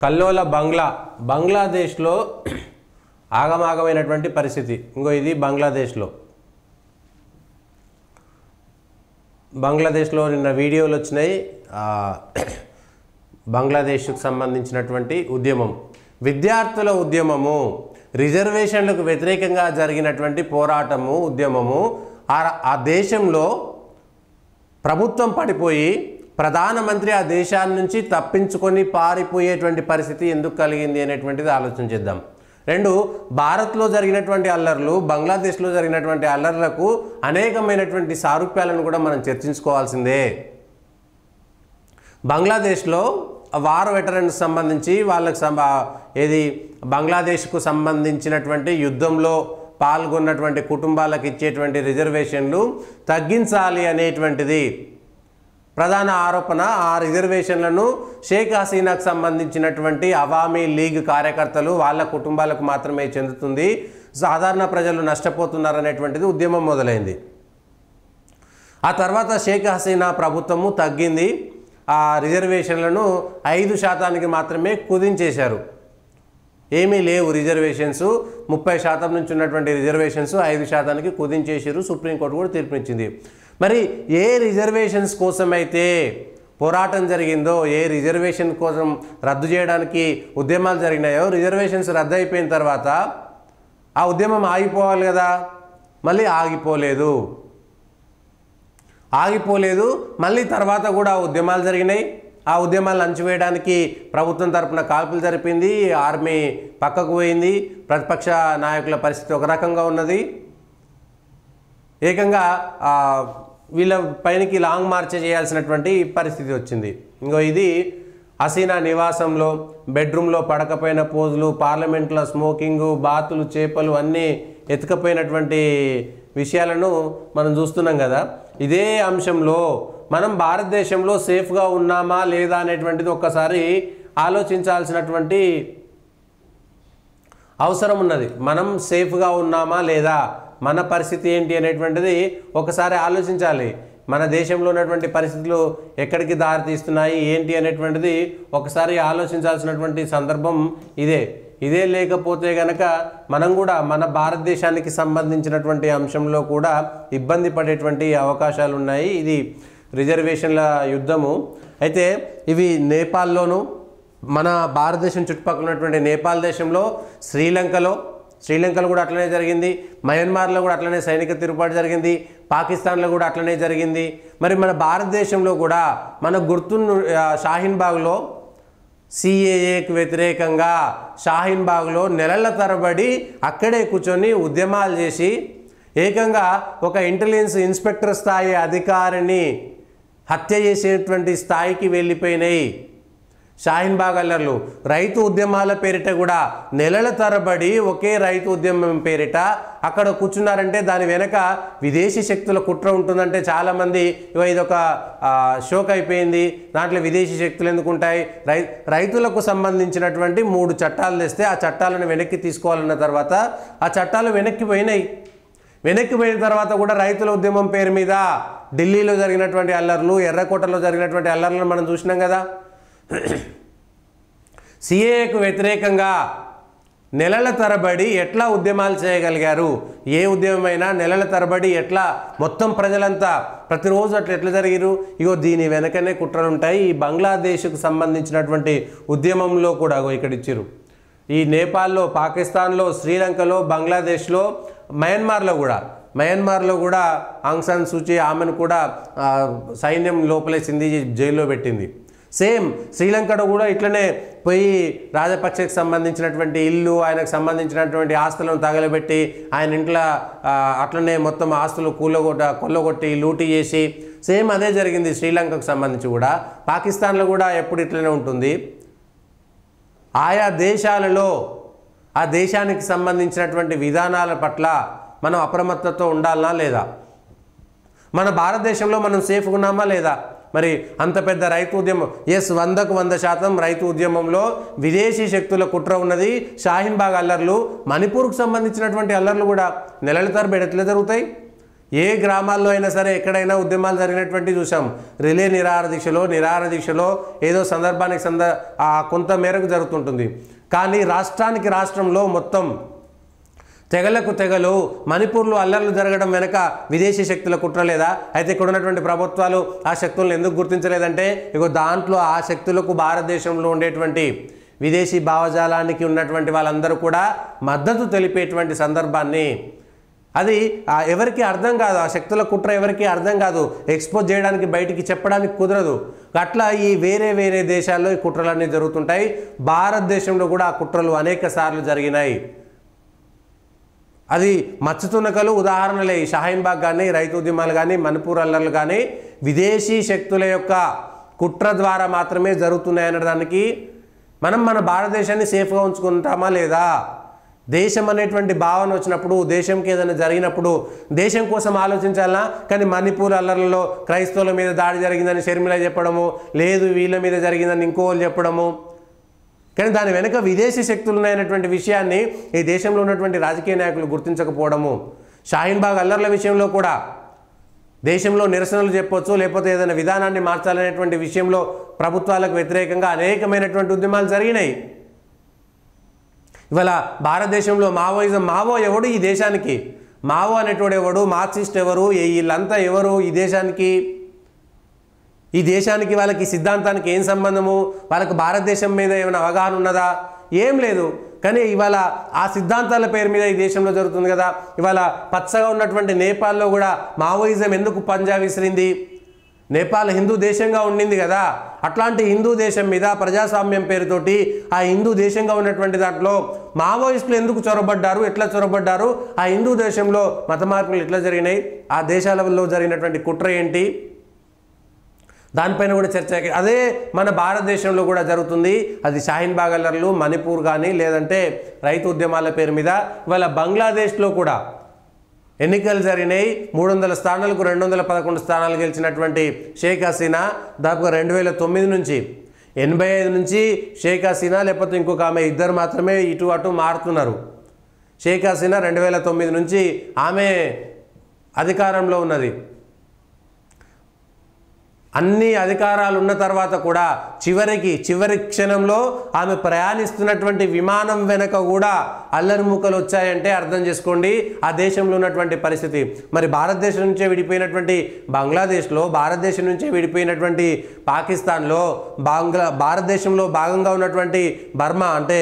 కల్లోల బంగ్లాదేశ్లో ఆగమాగమైనటువంటి పరిస్థితి. ఇంకో ఇది బంగ్లాదేశ్లో నిన్న వీడియోలు వచ్చినాయి. బంగ్లాదేశ్కు సంబంధించినటువంటి ఉద్యమం, విద్యార్థుల ఉద్యమము, రిజర్వేషన్లకు వ్యతిరేకంగా జరిగినటువంటి పోరాటము, ఉద్యమము. ఆ దేశంలో ప్రభుత్వం పడిపోయి ప్రధానమంత్రి ఆ దేశాన్ని నుంచి తప్పించుకొని పారిపోయేటువంటి పరిస్థితి ఎందుకు కలిగింది అనేటువంటిది ఆలోచన చేద్దాం. రెండు, భారత్లో జరిగినటువంటి అల్లర్లు, బంగ్లాదేశ్లో జరిగినటువంటి అల్లర్లకు అనేకమైనటువంటి సారూప్యాలను కూడా మనం చర్చించుకోవాల్సిందే. బంగ్లాదేశ్లో వార్ వెటరన్స్ సంబంధించి వాళ్ళకి బంగ్లాదేశ్కు సంబంధించినటువంటి యుద్ధంలో పాల్గొన్నటువంటి కుటుంబాలకు ఇచ్చేటువంటి రిజర్వేషన్లు తగ్గించాలి అనేటువంటిది ప్రధాన ఆరోపణ. ఆ రిజర్వేషన్లను షేక్ హసీనాకు సంబంధించినటువంటి అవామీ లీగ్ కార్యకర్తలు వాళ్ళ కుటుంబాలకు మాత్రమే చెందుతుంది, సాధారణ ప్రజలు నష్టపోతున్నారనేటువంటిది ఉద్యమం మొదలైంది. ఆ తర్వాత షేక్ హసీనా ప్రభుత్వము తగ్గింది, ఆ రిజర్వేషన్లను 5% మాత్రమే కుదించేశారు. ఏమీ లేవు రిజర్వేషన్స్, 30% నుంచి ఉన్నటువంటి రిజర్వేషన్స్ 5%కి కుదించేసారు. సుప్రీంకోర్టు కూడా తీర్పునిచ్చింది. మరి ఏ రిజర్వేషన్స్ కోసమైతే పోరాటం జరిగిందో, ఏ రిజర్వేషన్ కోసం రద్దు చేయడానికి ఉద్యమాలు జరిగినాయో, రిజర్వేషన్స్ రద్దు అయిపోయిన తర్వాత ఆ ఉద్యమం ఆగిపోవాలి కదా, మళ్ళీ ఆగిపోలేదు. మళ్ళీ తర్వాత కూడా ఉద్యమాలు జరిగినాయి. ఆ ఉద్యమాలను అణచివేయడానికి ప్రభుత్వం తరపున కాల్పులు జరిపింది, ఆర్మీ పక్కకు పోయింది, ప్రతిపక్ష నాయకుల పరిస్థితి ఒక రకంగా ఉన్నది. ఏకంగా వీళ్ళ పైనకి లాంగ్ మార్చ్ చేయాల్సినటువంటి పరిస్థితి వచ్చింది. ఇంకో ఇది హసీనా నివాసంలో బెడ్రూమ్లో పడకపోయిన పోజులు, పార్లమెంట్లో స్మోకింగు, బాతులు, చేపలు అన్నీ ఎత్తుకపోయినటువంటి విషయాలను మనం చూస్తున్నాం కదా. ఇదే అంశంలో మనం భారతదేశంలో సేఫ్గా ఉన్నామా లేదా అనేటువంటిది ఒక్కసారి ఆలోచించాల్సినటువంటి అవసరం ఉన్నది. మనం సేఫ్గా ఉన్నామా లేదా, మన పరిస్థితి ఏంటి అనేటువంటిది ఒకసారి ఆలోచించాలి. మన దేశంలో ఉన్నటువంటి పరిస్థితులు ఎక్కడికి దారితీస్తున్నాయి ఏంటి అనేటువంటిది ఒకసారి ఆలోచించాల్సినటువంటి సందర్భం ఇదే లేకపోతే గనక మనం కూడా మన భారతదేశానికి సంబంధించినటువంటి అంశంలో కూడా ఇబ్బంది పడేటువంటి అవకాశాలు ఉన్నాయి. ఇది రిజర్వేషన్ల యుద్ధము. అయితే ఇవి నేపాల్లోను, మన భారతదేశం చుట్టుపక్కల ఉన్నటువంటి నేపాల్ దేశంలో, శ్రీలంకలో కూడా అట్లనే జరిగింది, మయన్మార్లో కూడా అట్లనే సైనిక తిరుగుబాటు జరిగింది, పాకిస్తాన్లో కూడా అట్లనే జరిగింది. మరి మన భారతదేశంలో కూడా మన షాహీన్బాగ్లో సిఏఏకి వ్యతిరేకంగా షాహీన్బాగ్లో నెలల తరబడి అక్కడే కూర్చొని ఉద్యమాలు చేసి ఏకంగా ఒక ఇంటెలిజెన్స్ ఇన్స్పెక్టర్ స్థాయి అధికారిని హత్య చేసేటువంటి స్థాయికి వెళ్ళిపోయినాయి షాహీన్బాగ్ అల్లర్లు. రైతు ఉద్యమాల పేరిట కూడా నెలల తరబడి ఒకే రైతు ఉద్యమం పేరిట అక్కడ కూర్చున్నారంటే దాని వెనక విదేశీ శక్తుల కుట్ర ఉంటుందంటే చాలామంది ఇదొక షోక్ అయిపోయింది, దాంట్లో విదేశీ శక్తులు ఎందుకు ఉంటాయి. రైతులకు సంబంధించినటువంటి 3 చట్టాలు తెస్తే ఆ చట్టాలను వెనక్కి తీసుకోవాలన్న తర్వాత ఆ చట్టాలు వెనక్కి పోయిన తర్వాత కూడా రైతుల ఉద్యమం పేరు మీద ఢిల్లీలో జరిగినటువంటి అల్లర్లు, ఎర్రకోటలో జరిగినటువంటి అల్లర్లను మనం చూసినాం కదా. సిఏఏకు వ్యతిరేకంగా నెలల తరబడి ఎట్లా ఉద్యమాలు చేయగలిగారు, ఏ ఉద్యమమైనా నెలల తరబడి ఎట్లా మొత్తం ప్రజలంతా ప్రతిరోజు ఎట్లా జరిగారు. దీని వెనకనే కుట్రలు ఉంటాయి. ఈ బంగ్లాదేశ్కు సంబంధించినటువంటి ఉద్యమంలో కూడా ఇక్కడ ఇచ్చారు. ఈ నేపాల్లో, పాకిస్తాన్లో, శ్రీలంకలో, బంగ్లాదేశ్లో, మయన్మార్లో కూడా ఆంగ్ సాన్ సూచీ ఆమెను కూడా సైన్యం లోపలేసింది, జైల్లో పెట్టింది. సేమ్ శ్రీలంకలో కూడా ఇట్లనే పోయి రాజపక్షకి సంబంధించినటువంటి ఇల్లు, ఆయనకు సంబంధించినటువంటి ఆస్తులను తగలబెట్టి ఆయన ఇంట్లో అట్లనే మొత్తం ఆస్తులు కొల్లగొట్టి లూటీ చేసి సేమ్ అదే జరిగింది శ్రీలంకకు సంబంధించి కూడా. పాకిస్తాన్లో కూడా ఎప్పుడు ఇట్లనే ఉంటుంది. ఆయా దేశాలలో ఆ దేశానికి సంబంధించినటువంటి విధానాల పట్ల మనం అప్రమత్తతో ఉండాలనా లేదా, మన భారతదేశంలో మనం సేఫ్గా ఉన్నామా లేదా. మరి అంత పెద్ద రైతు ఉద్యమం, 100కు 100% రైతు ఉద్యమంలో విదేశీ శక్తుల కుట్ర ఉన్నది. షాహీన్బాగ్ అల్లర్లు, మణిపూర్కు సంబంధించినటువంటి అల్లర్లు కూడా నెలల తరబడి ఎట్లా జరుగుతాయి. ఏ గ్రామాల్లో అయినా సరే ఎక్కడైనా ఉద్యమాలు జరిగినటువంటి చూసాం. రిలే నిరాహార దీక్షలో ఏదో సందర్భానికి కొంత మేరకు జరుగుతుంటుంది. కానీ రాష్ట్రంలో మొత్తం తెగలకు తెగలు మణిపూర్లో అల్లర్లు జరగడం వెనక విదేశీ శక్తుల కుట్ర లేదా? అయితే ఇక్కడ ఉన్నటువంటి ప్రభుత్వాలు ఆ శక్తులను ఎందుకు గుర్తించలేదంటే ఇగో దాంట్లో ఆ శక్తులకు భారతదేశంలో ఉండేటువంటి విదేశీ భావజాలానికి ఉన్నటువంటి వాళ్ళందరూ కూడా మద్దతు తెలిపేటువంటి సందర్భాన్ని అది ఎవరికి అర్థం కాదు. ఆ శక్తుల కుట్ర ఎవరికి అర్థం కాదు. ఎక్స్పోజ్ చేయడానికి బయటికి చెప్పడానికి కుదరదు. అట్లా ఈ వేరే దేశాల్లో ఈ కుట్రలన్నీ జరుగుతుంటాయి. భారతదేశంలో కూడా ఆ కుట్రలు అనేక సార్లు జరిగినాయి. అది మచ్చుతునకలు ఉదాహరణలే. ఈ షాహీన్బాగ్ కానీ, రైతు ఉద్యమాలు కానీ, మణిపూర్ అల్లర్లు కానీ విదేశీ శక్తుల యొక్క కుట్ర ద్వారా మాత్రమే జరుగుతున్నాయి అనడానికి మన భారతదేశాన్ని సేఫ్గా ఉంచుకుంటామా లేదా? దేశం అనేటువంటి భావన వచ్చినప్పుడు, దేశంకి ఏదైనా జరిగినప్పుడు దేశం కోసం ఆలోచించాలనా? కానీ మణిపూర్ అల్లర్లలో క్రైస్తవుల మీద దాడి జరిగిందని షర్మిల చెప్పడము, లేదు వీళ్ళ మీద జరిగిందని ఇంకోళ్ళు చెప్పడము, కానీ దాని వెనుక విదేశీ శక్తులు ఉన్నాయనేటువంటి విషయాన్ని ఈ దేశంలో ఉన్నటువంటి రాజకీయ నాయకులు గుర్తించకపోవడము. షాహీన్బాగ్ అల్లర్ల విషయంలో కూడా దేశంలో నిరసనలు చెప్పొచ్చు, లేకపోతే ఏదైనా విధానాన్ని మార్చాలనేటువంటి విషయంలో ప్రభుత్వాలకు వ్యతిరేకంగా అనేకమైనటువంటి ఉద్యమాలు జరిగినాయి. ఇవాళ భారతదేశంలో మావో ఎవడు ఈ దేశానికి? మావో అనేటోడు ఎవడు? మార్క్సిస్ట్ ఎవరు? వీళ్ళంతా ఎవరు ఈ దేశానికి? ఈ దేశానికి వాళ్ళకి సిద్ధాంతానికి ఏం సంబంధము? వాళ్ళకు భారతదేశం మీద ఏమైనా అవగాహన ఉన్నదా? ఏం లేదు. కానీ ఇవాళ ఆ సిద్ధాంతాల పేరు మీద ఈ దేశంలో జరుగుతుంది కదా. ఇవాళ పచ్చగా ఉన్నటువంటి నేపాల్లో కూడా మావోయిజం ఎందుకు పంజా విసిరింది? నేపాల్ హిందూ దేశంగా ఉండింది కదా. అట్లాంటి హిందూ దేశం మీద ప్రజాస్వామ్యం పేరుతోటి ఆ హిందూ దేశంగా ఉన్నటువంటి దాంట్లో మావోయిస్టులు ఎందుకు చొరబడ్డారు? ఎట్లా చొరబడ్డారు? ఆ హిందూ దేశంలో మత మార్పులు ఎట్లా జరిగినాయి? ఆ దేశాలలో జరిగినటువంటి కుట్ర ఏంటి? దానిపైన కూడా చర్చ. అదే మన భారతదేశంలో కూడా జరుగుతుంది. అది షాహీన్బాగ్ అల్లర్లు, మణిపూర్ కానీ, లేదంటే రైతు ఉద్యమాల పేరు మీద. ఇవాళ బంగ్లాదేశ్లో కూడా ఎన్నికలు జరిగినాయి. 300 స్థానాలకు 211 స్థానాలు గెలిచినటువంటి షేక్ హసీనా దాదాపుగా 2009 నుంచి 85 నుంచి షేక్ హసీనా లేకపోతే ఇంకొక ఆమె ఇద్దరు మాత్రమే ఇటు అటు మారుతున్నారు. షేక్ హసీనా 2009 నుంచి ఆమె అధికారంలో ఉన్నది. అన్ని అధికారాలు ఉన్న తర్వాత కూడా చివరి క్షణంలో ఆమె ప్రయాణిస్తున్నటువంటి విమానం వెనక కూడా అల్లరిముక్కలు వచ్చాయంటే అర్థం చేసుకోండి ఆ దేశంలో ఉన్నటువంటి పరిస్థితి. మరి భారతదేశం నుంచే విడిపోయినటువంటి బంగ్లాదేశ్లో, భారతదేశం నుంచే విడిపోయినటువంటి పాకిస్తాన్లో, భారతదేశంలో భాగంగా ఉన్నటువంటి బర్మా అంటే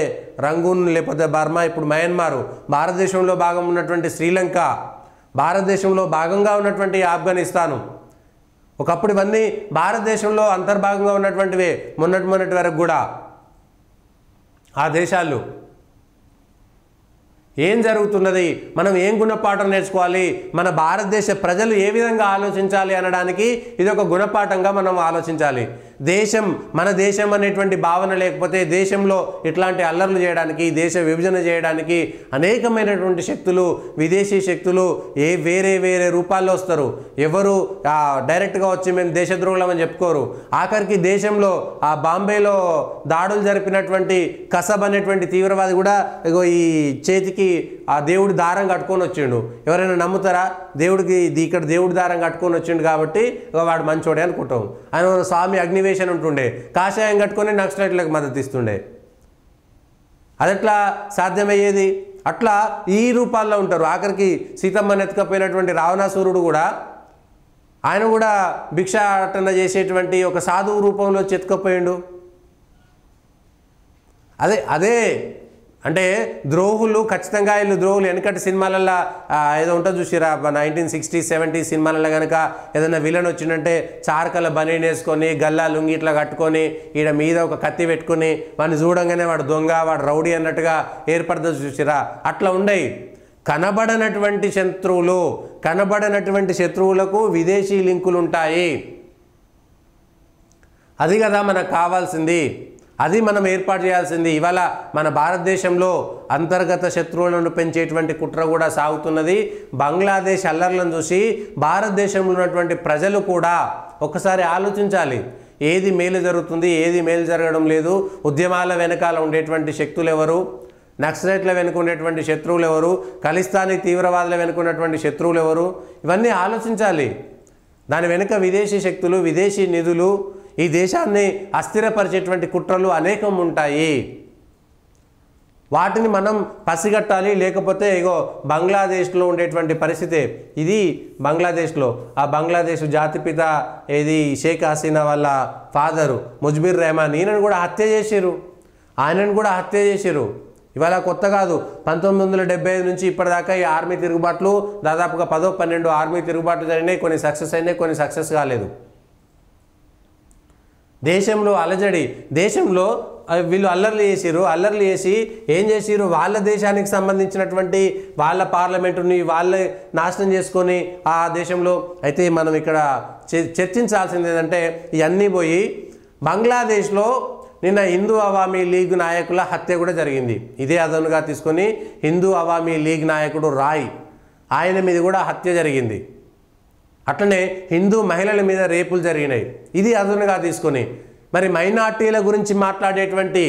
రంగూన్ లేకపోతే బర్మా ఇప్పుడు మయన్మారు, భారతదేశంలో భాగం ఉన్నటువంటి శ్రీలంక, భారతదేశంలో భాగంగా ఉన్నటువంటి ఆఫ్ఘనిస్తాను, ఒకప్పుడు ఇవన్నీ భారతదేశంలో అంతర్భాగంగా ఉన్నటువంటివే మొన్నటి వరకు కూడా. ఆ దేశాలు ఏం జరుగుతున్నది, మనం ఏం గుణపాఠం నేర్చుకోవాలి, మన భారతదేశ ప్రజలు ఏ విధంగా ఆలోచించాలి అనడానికి ఇది ఒక గుణపాఠంగా మనం ఆలోచించాలి. మన దేశం అనేటువంటి భావన లేకపోతే దేశంలో ఇట్లాంటి అల్లర్లు చేయడానికి, దేశ విభజన చేయడానికి అనేకమైనటువంటి శక్తులు, విదేశీ శక్తులు వేరే రూపాల్లో వస్తారు. ఎవరు డైరెక్ట్గా వచ్చి మేము దేశద్రోహులం అని చెప్పుకోరు. ఆఖరికి దేశంలో ఆ బాంబేలో దాడులు జరిపినటువంటి కసబ్ అనేటువంటి తీవ్రవాది కూడా ఈ చేతికి ఆ దేవుడి దారం కట్టుకొని వచ్చిండు. ఎవరైనా నమ్ముతారా? ఇక్కడ దేవుడి దారం కట్టుకొని వచ్చిండు కాబట్టి వాడు మంచోడే అనుకుంటాం. ఆయన స్వామి అగ్నివేశం ఉంటుండే, కాషాయం కట్టుకొని నక్సలైట్లకు మద్దతు ఇస్తుండే. అదెట్లా సాధ్యమయ్యేది? అట్లా ఈ రూపాల్లో ఉంటారు. ఆఖరికి సీతమ్మని ఎత్తుకపోయినటువంటి రావణాసురుడు కూడా ఆయన కూడా భిక్షాటన చేసేటువంటి ఒక సాధువు రూపంలో ఎత్తుకపోయిండు. అదే అంటే ద్రోహులు ఖచ్చితంగా వీళ్ళు ద్రోహులు. వెనకటి సినిమాలలో ఏదో ఉంటుంది చూసిరా, 1960s 70s సినిమాలలో కనుక ఏదైనా విలన్ వచ్చిందంటే చారకల బనీన్ వేసుకొని గల్లా లుంగి ఇట్లా కట్టుకొని ఈడ మీద ఒక కత్తి పెట్టుకొని వాడిని చూడంగానే వాడు దొంగ, వాడు రౌడీ అన్నట్టుగా ఏర్పడుతుంది చూసిరా. అట్లా ఉండయి. కనబడనటువంటి శత్రువులకు విదేశీ లింకులు ఉంటాయి. అది కదా మనకు కావాల్సింది, అది మనం ఏర్పాటు చేయాల్సింది. ఇవాళ మన భారతదేశంలో అంతర్గత శత్రువులను పెంచేటువంటి కుట్ర కూడా సాగుతున్నది. బంగ్లాదేశ్ అల్లర్లను చూసి భారతదేశంలో ఉన్నటువంటి ప్రజలు కూడా ఒకసారి ఆలోచించాలి. ఏది మేలు జరుగుతుంది, ఏది మేలు జరగడం లేదు, ఉద్యమాల వెనకాల ఉండేటువంటి శక్తులు ఎవరు, నక్సలైట్ల వెనుకున్నటువంటి శత్రువులు ఎవరు, ఖలిస్తానీ తీవ్రవాదుల వెనుకున్నటువంటి శత్రువులు ఎవరు, ఇవన్నీ ఆలోచించాలి. దాని వెనుక విదేశీ శక్తులు, విదేశీ నిధులు, ఈ దేశాన్ని అస్థిరపరిచేటువంటి కుట్రలు అనేకం ఉంటాయి. వాటిని మనం పసిగట్టాలి. లేకపోతే ఇగో బంగ్లాదేశ్లో ఉండేటువంటి పరిస్థితి ఇది. బంగ్లాదేశ్లో ఆ బంగ్లాదేశ్ జాతిపిత ఏది షేక్ హసీనా వాళ్ళ ఫాదరు ముజ్బిర్ రెహమాన్, ఈయనను కూడా హత్య చేసిరు, ఆయనను కూడా హత్య చేసిరు. ఇవాళ కొత్త కాదు, 1975 నుంచి ఇప్పటిదాకా ఈ ఆర్మీ తిరుగుబాట్లు దాదాపుగా 10-12 ఆర్మీ తిరుగుబాట్లు జరిగినాయి. కొన్ని సక్సెస్ అయినాయి, కొన్ని సక్సెస్ కాలేదు. దేశంలో అలజడి, దేశంలో వీళ్ళు అల్లర్లు చేసి ఏం చేసిరు, వాళ్ళ దేశానికి సంబంధించినటువంటి వాళ్ళ పార్లమెంటుని వాళ్ళే నాశనం చేసుకొని ఆ దేశంలో. అయితే మనం ఇక్కడ చర్చించాల్సింది ఏంటంటే ఇవన్నీ పోయి బంగ్లాదేశ్లో నిన్న హిందూ అవామీ లీగ్ నాయకుల హత్య కూడా జరిగింది. ఇదే అదనుగా తీసుకొని హిందూ అవామీ లీగ్ నాయకుడు రాయ్, ఆయన మీద కూడా హత్య జరిగింది. అట్లనే హిందూ మహిళల మీద రేపులు జరిగినాయి. ఇది అదనుగా తీసుకొని మరి మైనార్టీల గురించి మాట్లాడేటువంటి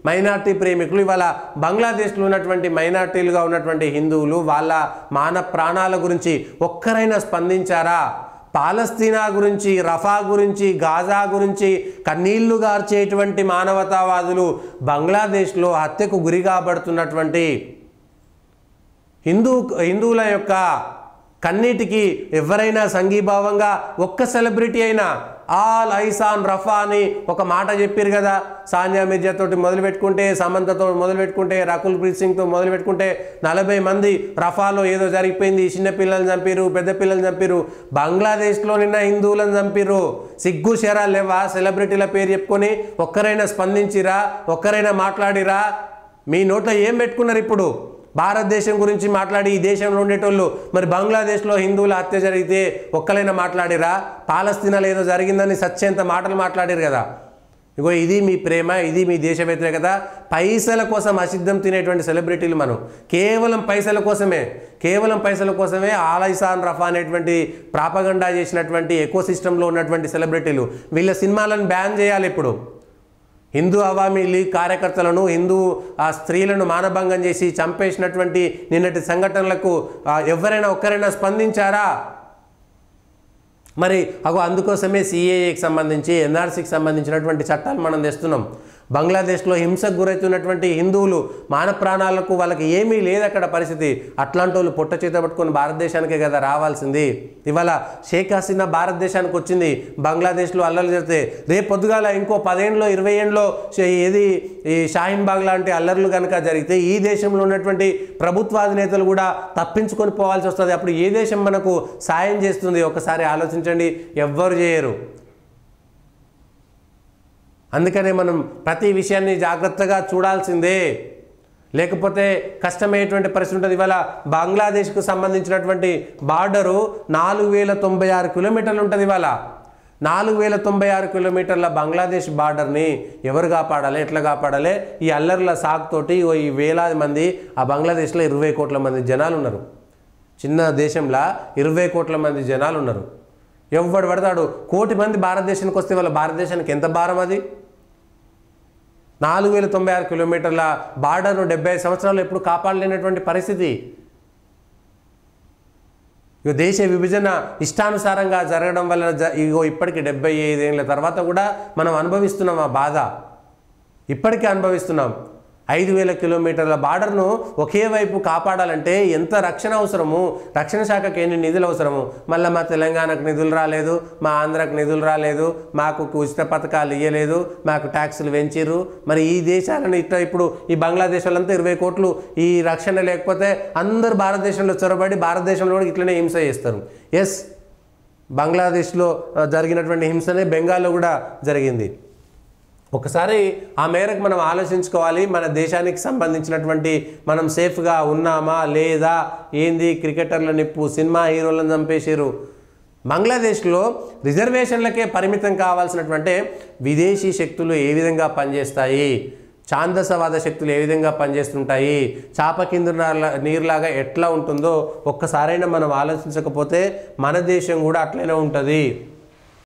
మైనార్టీ ప్రేమికులు ఇవాళ బంగ్లాదేశ్లో ఉన్నటువంటి మైనార్టీలుగా ఉన్నటువంటి హిందువులు వాళ్ళ ప్రాణాల గురించి ఒక్కరైనా స్పందించారా? పాలస్తీనా గురించి, రఫా గురించి, గాజా గురించి కన్నీళ్లు గార్చేటువంటి మానవతావాదులు బంగ్లాదేశ్లో హత్యకు గురి కాబడుతున్నటువంటి హిందువుల యొక్క కన్నీటికి ఎవరైనా సంఘీభావంగా ఒక్క సెలబ్రిటీ అయినా ఆల్ ఐసాన్ రఫా అని ఒక మాట చెప్పారు కదా. సానియా మిర్జా తోటి మొదలు పెట్టుకుంటే, సమంతతో మొదలు పెట్టుకుంటే, రకుల్ ప్రీత్ సింగ్తో మొదలు పెట్టుకుంటే 40 మంది రఫాలో ఏదో జరిగిపోయింది. చిన్నపిల్లల్ని చంపారు, పెద్ద పిల్లల్ని చంపారు. బంగ్లాదేశ్లో నిన్న హిందువులను చంపారు. సిగ్గు శరాలు లేవా? సెలబ్రిటీల పేరు చెప్పుకొని ఒక్కరైనా స్పందించిరా? ఒక్కరైనా మాట్లాడిరా? మీ నోట్లో ఏం పెట్టుకున్నారు? ఇప్పుడు భారతదేశం గురించి మాట్లాడి ఈ దేశంలో ఉండేటోళ్ళు మరి బంగ్లాదేశ్లో హిందువుల హత్య జరిగితే ఒక్కలైనా మాట్లాడిరా? పాలస్తీనాలో ఏదో జరిగిందని సచ్చేంత మాటలు మాట్లాడారు కదా. ఇగో ఇది మీ ప్రేమ, ఇది మీ దేశ వ్యతిరేకత. పైసల కోసం అసిద్ధం తినేటువంటి సెలబ్రిటీలు మనం. కేవలం పైసల కోసమే ఆలైసాన్ రఫా అనేటువంటి ప్రాపగండా చేసినటువంటి ఎకో సిస్టంలో ఉన్నటువంటి సెలబ్రిటీలు. వీళ్ళ సినిమాలను బ్యాన్ చేయాలి. ఇప్పుడు హిందూ అవామీ లీగ్ కార్యకర్తలను, హిందూ స్త్రీలను మానభంగం చేసి చంపేసినటువంటి నిన్నటి సంఘటనలకు ఎవరైనా ఒక్కరైనా స్పందించారా? మరి అందుకోసమే సిఏఏకి సంబంధించి, ఎన్ఆర్సీకి సంబంధించినటువంటి చట్టాలు మనం తెస్తున్నాం. బంగ్లాదేశ్లో హింసకు గురవుతున్నటువంటి హిందువులు మాన ప్రాణాలకు వాళ్ళకి ఏమీ లేదు అక్కడ పరిస్థితి. అట్లాంటి వాళ్ళు పొట్ట చేత పట్టుకొని భారతదేశానికే కదా రావాల్సింది. ఇవాళ షేక్ హసీనా భారతదేశానికి వచ్చింది, బంగ్లాదేశ్లో అల్లర్లు జరిగితే రేపు పొద్దుగాల ఇంకో 10 ఏళ్ళలో 20 ఏళ్ళలో ఏది ఈ షాహీన్ బాగ్ లాంటి అల్లర్లు కనుక జరిగితే ఈ దేశంలో ఉన్నటువంటి ప్రభుత్వాధినేతలు కూడా తప్పించుకొని పోవాల్సి వస్తుంది. అప్పుడు ఏ దేశం మనకు సాయం చేస్తుంది? ఒకసారి ఆలోచించండి. ఎవ్వరు చేయరు. అందుకనే మనం ప్రతి విషయాన్ని జాగ్రత్తగా చూడాల్సిందే, లేకపోతే కష్టమయ్యేటువంటి పరిస్థితి ఉంటుంది. ఇవాళ బంగ్లాదేశ్కు సంబంధించినటువంటి బార్డరు 4096 కిలోమీటర్లు ఉంటుంది. ఇవాళ 4096 కిలోమీటర్ల బంగ్లాదేశ్ బార్డర్ని ఎవరు కాపాడాలి, ఎట్లా కాపాడాలి? ఈ అల్లర్ల సాగుతోటి ఈ వేలాది మంది ఆ బంగ్లాదేశ్లో 20 కోట్ల మంది జనాలు ఉన్నారు. చిన్న దేశంలో 20 కోట్ల మంది జనాలు ఉన్నారు. ఎవడు పడతాడు? 1 కోటి మంది భారతదేశానికి వస్తే వాళ్ళ భారతదేశానికి ఎంత భారం అది? 4096 కిలోమీటర్ల బార్డర్ను 75 సంవత్సరాలు ఎప్పుడు కాపాడలేనటువంటి పరిస్థితి. ఇక దేశ విభజన ఇష్టానుసారంగా జరగడం వల్ల ఇప్పటికీ 75 ఏళ్ళ తర్వాత కూడా మనం అనుభవిస్తున్నాం ఆ బాధ. ఇప్పటికీ అనుభవిస్తున్నాం. 5000 కిలోమీటర్ల బార్డర్ను ఒకే వైపు కాపాడాలంటే ఎంత రక్షణ అవసరము? రక్షణ శాఖకి ఎన్ని నిధులు అవసరము? మళ్ళీ మా తెలంగాణకు నిధులు రాలేదు, మా ఆంధ్రాకు నిధులు రాలేదు, మాకు ఉచిత పథకాలు ఇవ్వలేదు, మాకు ట్యాక్సులు పెంచిర్రు. మరి ఈ దేశాలను ఇప్పుడు ఈ బంగ్లాదేశ్ వాళ్ళంతా 20 కోట్లు ఈ రక్షణ లేకపోతే అందరూ భారతదేశంలో చొరబడి భారతదేశంలో కూడా ఇట్లనే హింస చేస్తారు. ఎస్, బంగ్లాదేశ్లో జరిగినటువంటి హింసనే బెంగాల్లో కూడా జరిగింది. ఒకసారి ఆ మేరకు మనం ఆలోచించుకోవాలి. మన దేశానికి సంబంధించినటువంటి మనం సేఫ్గా ఉన్నామా లేదా? ఏంది క్రికెటర్ల నిప్పు, సినిమా హీరోలను చంపేసారు. బంగ్లాదేశ్లో రిజర్వేషన్లకే పరిమితం కావాల్సినటువంటి విదేశీ శక్తులు ఏ విధంగా పనిచేస్తాయి, ఛాందసవాద శక్తులు ఏ విధంగా పనిచేస్తుంటాయి, చాప కింద నీరులాగా ఎట్లా ఉంటుందో ఒక్కసారైనా మనం ఆలోచించకపోతే మన దేశం కూడా అట్లనే ఉంటుంది.